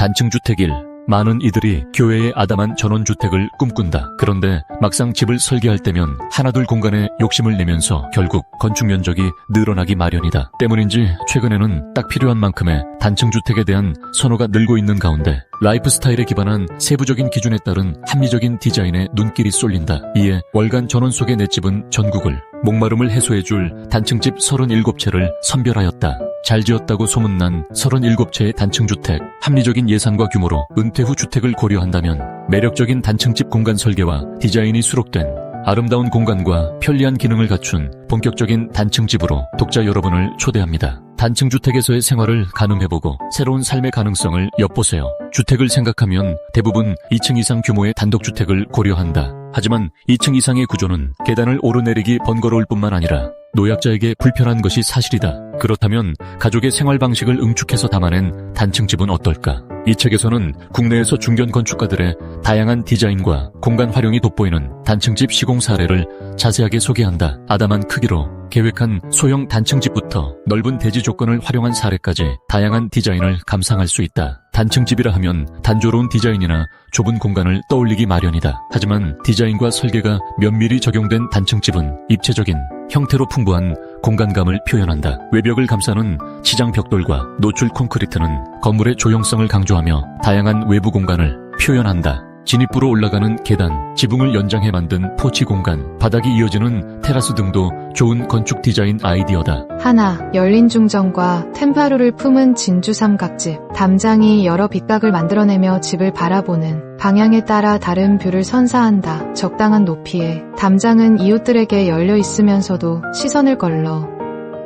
단층주택 1. 많은 이들이 교외의 아담한 전원주택을 꿈꾼다. 그런데 막상 집을 설계할 때면 하나둘 공간에 욕심을 내면서 결국 건축 면적이 늘어나기 마련이다. 때문인지 최근에는 딱 필요한 만큼의 단층주택에 대한 선호가 늘고 있는 가운데 라이프 스타일에 기반한 세부적인 기준에 따른 합리적인 디자인에 눈길이 쏠린다. 이에 월간 전원 속의 내 집은 전국을 목마름을 해소해줄 단층집 37채를 선별하였다. 잘 지었다고 소문난 37채의 단층주택, 합리적인 예산과 규모로 은퇴 후 주택을 고려한다면 매력적인 단층집 공간 설계와 디자인이 수록된 아름다운 공간과 편리한 기능을 갖춘 본격적인 단층집으로 독자 여러분을 초대합니다. 단층주택에서의 생활을 가늠해보고 새로운 삶의 가능성을 엿보세요. 주택을 생각하면 대부분 2층 이상 규모의 단독주택을 고려한다. 하지만 2층 이상의 구조는 계단을 오르내리기 번거로울 뿐만 아니라 노약자에게 불편한 것이 사실이다. 그렇다면 가족의 생활 방식을 응축해서 담아낸 단층집은 어떨까? 이 책에서는 국내에서 중견 건축가들의 다양한 디자인과 공간 활용이 돋보이는 단층집 시공 사례를 자세하게 소개한다. 아담한 크기로 계획한 소형 단층집부터 넓은 대지 조건을 활용한 사례까지 다양한 디자인을 감상할 수 있다. 단층집이라 하면 단조로운 디자인이나 좁은 공간을 떠올리기 마련이다. 하지만 디자인과 설계가 면밀히 적용된 단층집은 입체적인 형태로 풍부한 공간감을 표현한다. 외벽을 감싸는 치장 벽돌과 노출 콘크리트는 건물의 조형성을 강조하며 다양한 외부 공간을 표현한다. 진입부로 올라가는 계단, 지붕을 연장해 만든 포치 공간, 바닥이 이어지는 테라스 등도 좋은 건축 디자인 아이디어다. 하나, 열린 중정과 템파루를 품은 진주 삼각집. 담장이 여러 빛각을 만들어내며 집을 바라보는 방향에 따라 다른 뷰를 선사한다. 적당한 높이에 담장은 이웃들에게 열려 있으면서도 시선을 걸러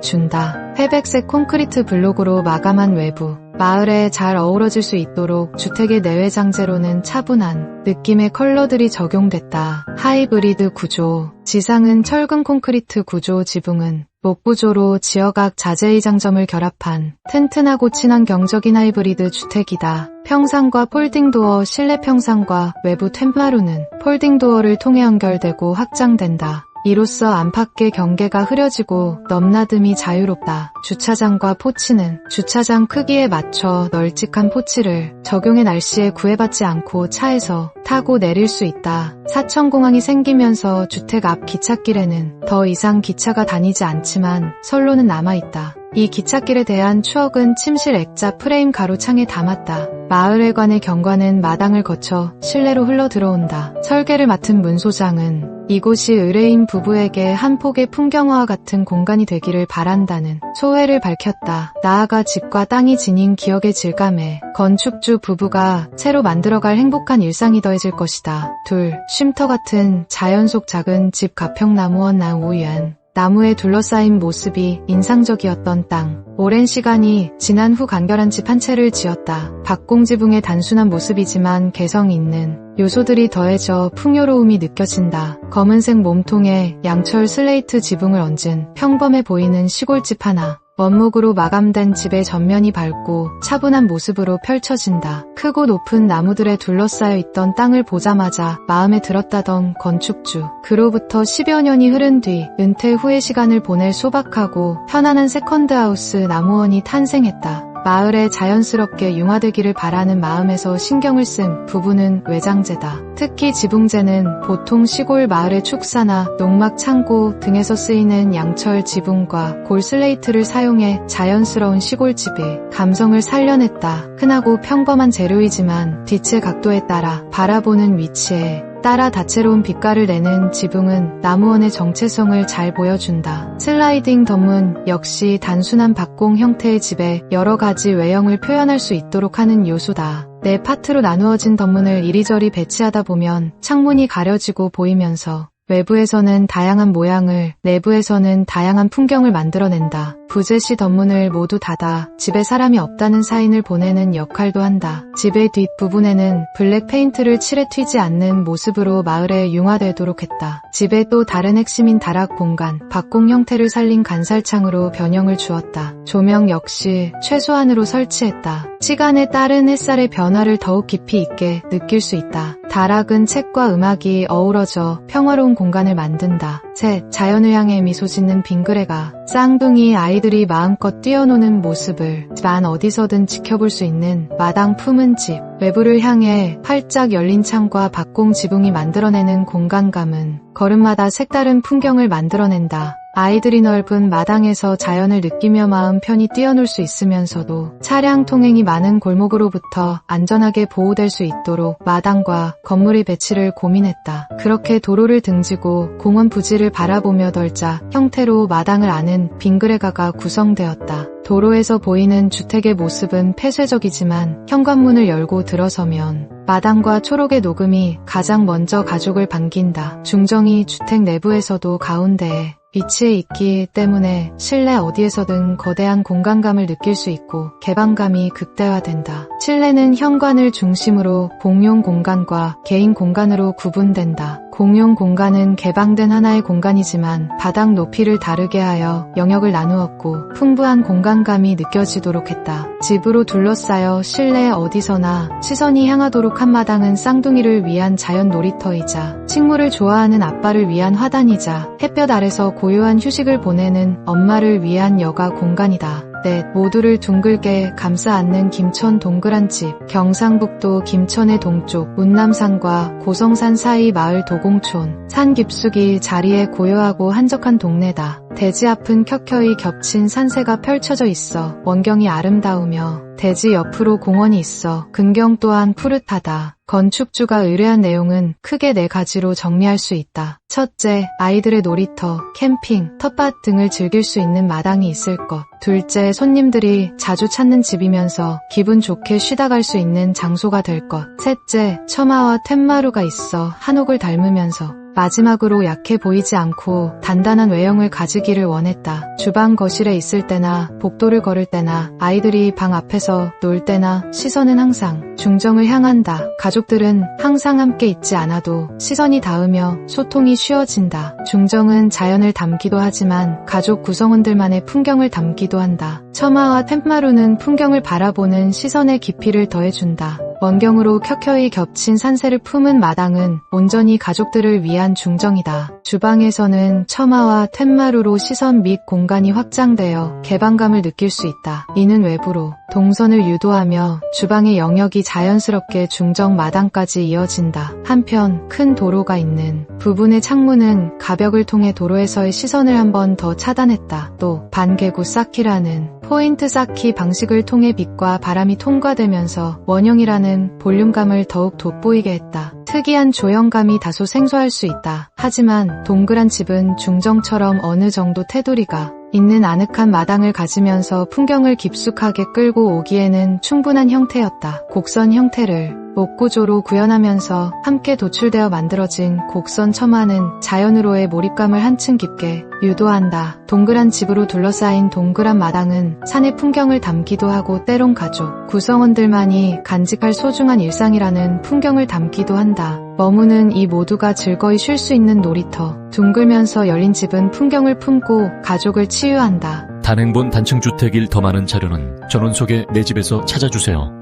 준다. 회백색 콘크리트 블록으로 마감한 외부. 마을에 잘 어우러질 수 있도록 주택의 내외 장재로는 차분한 느낌의 컬러들이 적용됐다. 하이브리드 구조. 지상은 철근 콘크리트 구조, 지붕은 목 구조로 지어각 자재의 장점을 결합한 튼튼하고 친환경적인 하이브리드 주택이다. 평상과 폴딩도어. 실내 평상과 외부 템파루는 폴딩도어를 통해 연결되고 확장된다. 이로써 안팎의 경계가 흐려지고 넘나듦이 자유롭다. 주차장과 포치는 주차장 크기에 맞춰 널찍한 포치를 적용해 날씨에 구애받지 않고 차에서 타고 내릴 수 있다. 사천공항이 생기면서 주택 앞 기찻길에는 더 이상 기차가 다니지 않지만 선로는 남아있다. 이 기찻길에 대한 추억은 침실 액자 프레임 가로창에 담았다. 마을회관의 경관은 마당을 거쳐 실내로 흘러 들어온다. 설계를 맡은 문 소장은 이곳이 의뢰인 부부에게 한 폭의 풍경화와 같은 공간이 되기를 바란다는 소회를 밝혔다. 나아가 집과 땅이 지닌 기억의 질감에 건축주 부부가 새로 만들어갈 행복한 일상이 더해질 것이다. 둘, 쉼터 같은 자연 속 작은 집. 가평나무원 나우연. 나무에 둘러싸인 모습이 인상적이었던 땅. 오랜 시간이 지난 후 간결한 집 한 채를 지었다. 박공지붕의 단순한 모습이지만 개성 있는 요소들이 더해져 풍요로움이 느껴진다. 검은색 몸통에 양철 슬레이트 지붕을 얹은 평범해 보이는 시골집 하나. 원목으로 마감된 집의 전면이 밝고 차분한 모습으로 펼쳐진다. 크고 높은 나무들에 둘러싸여 있던 땅을 보자마자 마음에 들었다던 건축주. 그로부터 10여 년이 흐른 뒤 은퇴 후의 시간을 보낼 소박하고 편안한 세컨드하우스 나무원이 탄생했다. 마을에 자연스럽게 융화되기를 바라는 마음에서 신경을 쓴 부부는 외장재다. 특히 지붕재는 보통 시골 마을의 축사나 농막 창고 등에서 쓰이는 양철 지붕과 골 슬레이트를 사용해 자연스러운 시골집의 감성을 살려냈다. 흔하고 평범한 재료이지만 빛의 각도에 따라 바라보는 위치에 따라 다채로운 빛깔을 내는 지붕은 나무원의 정체성을 잘 보여준다. 슬라이딩 덧문 역시 단순한 박공 형태의 집에 여러 가지 외형을 표현할 수 있도록 하는 요소다. 네 파트로 나누어진 덧문을 이리저리 배치하다 보면 창문이 가려지고 보이면서 외부에서는 다양한 모양을, 내부에서는 다양한 풍경을 만들어낸다. 부재시 덧문을 모두 닫아 집에 사람이 없다는 사인을 보내는 역할도 한다. 집의 뒷부분에는 블랙 페인트를 칠해 튀지 않는 모습으로 마을에 융화되도록 했다. 집의 또 다른 핵심인 다락 공간, 박공 형태를 살린 간살창으로 변형을 주었다. 조명 역시 최소한으로 설치했다. 시간에 따른 햇살의 변화를 더욱 깊이 있게 느낄 수 있다. 다락은 책과 음악이 어우러져 평화로운 공간을 만든다. 셋. 자연을 향해 미소 짓는 빙그레가. 쌍둥이 아이들이 마음껏 뛰어노는 모습을 만 어디서든 지켜볼 수 있는 마당 품은 집. 외부를 향해 활짝 열린 창과 박공 지붕이 만들어내는 공간감은 걸음마다 색다른 풍경을 만들어낸다. 아이들이 넓은 마당에서 자연을 느끼며 마음 편히 뛰어놀 수 있으면서도 차량 통행이 많은 골목으로부터 안전하게 보호될 수 있도록 마당과 건물의 배치를 고민했다. 그렇게 도로를 등지고 공원 부지를 바라보며 덜자 형태로 마당을 아는 빙그레가가 구성되었다. 도로에서 보이는 주택의 모습은 폐쇄적이지만 현관문을 열고 들어서면 마당과 초록의 녹음이 가장 먼저 가족을 반긴다. 중정이 주택 내부에서도 가운데에 위치해 있기 때문에 실내 어디에서든 거대한 공간감을 느낄 수 있고 개방감이 극대화된다. 실내는 현관을 중심으로 공용 공간과 개인 공간으로 구분된다. 공용 공간은 개방된 하나의 공간이지만 바닥 높이를 다르게 하여 영역을 나누었고 풍부한 공간감이 느껴지도록 했다. 집으로 둘러싸여 실내 어디서나 시선이 향하도록 한 마당은 쌍둥이를 위한 자연 놀이터이자 식물을 좋아하는 아빠를 위한 화단이자 햇볕 아래서 고요한 휴식을 보내는 엄마를 위한 여가 공간이다. 넷. 모두를 둥글게 감싸 안는 김천 동그란 집. 경상북도 김천의 동쪽 운남산과 고성산 사이 마을 도공촌. 산 깊숙이 자리에 고요하고 한적한 동네다. 대지 앞은 켜켜이 겹친 산세가 펼쳐져 있어 원경이 아름다우며 대지 옆으로 공원이 있어 근경 또한 푸릇하다. 건축주가 의뢰한 내용은 크게 4가지로 정리할 수 있다. 첫째, 아이들의 놀이터, 캠핑, 텃밭 등을 즐길 수 있는 마당이 있을 것. 둘째, 손님들이 자주 찾는 집이면서 기분 좋게 쉬다 갈 수 있는 장소가 될 것. 셋째, 처마와 툇마루가 있어 한옥을 닮으면서 마지막으로 약해 보이지 않고 단단한 외형을 가지기를 원했다. 주방 거실에 있을 때나 복도를 걸을 때나 아이들이 방 앞에서 놀 때나 시선은 항상 중정을 향한다. 가족들은 항상 함께 있지 않아도 시선이 닿으며 소통이 쉬워진다. 중정은 자연을 담기도 하지만 가족 구성원들만의 풍경을 담기도 한다. 처마와 툇마루는 풍경을 바라보는 시선의 깊이를 더해준다. 원경으로 켜켜이 겹친 산세를 품은 마당은 온전히 가족들을 위한 중정이다. 주방에서는 처마와 툇마루로 시선 및 공간이 확장되어 개방감을 느낄 수 있다. 이는 외부로 동선을 유도하며 주방의 영역이 자연스럽게 중정 마당까지 이어진다. 한편 큰 도로가 있는 부분의 창문은 가벽을 통해 도로에서의 시선을 한 번 더 차단했다. 또 반개구 쌓기라는 포인트 쌓기 방식을 통해 빛과 바람이 통과되면서 원형이라는 볼륨감을 더욱 돋보이게 했다. 특이한 조형감이 다소 생소할 수 있다. 하지만 동그란 집은 중정처럼 어느 정도 테두리가 있는 아늑한 마당을 가지면서 풍경을 깊숙하게 끌고 오기에는 충분한 형태였다. 곡선 형태를 목구조로 구현하면서 함께 도출되어 만들어진 곡선 처마는 자연으로의 몰입감을 한층 깊게 유도한다. 동그란 집으로 둘러싸인 동그란 마당은 산의 풍경을 담기도 하고 때론 가족, 구성원들만이 간직할 소중한 일상이라는 풍경을 담기도 한다. 머무는 이 모두가 즐거이 쉴 수 있는 놀이터. 둥글면서 열린 집은 풍경을 품고 가족을 치유한다. 단행본 단층주택일 더 많은 자료는 전원 속의 내 집에서 찾아주세요.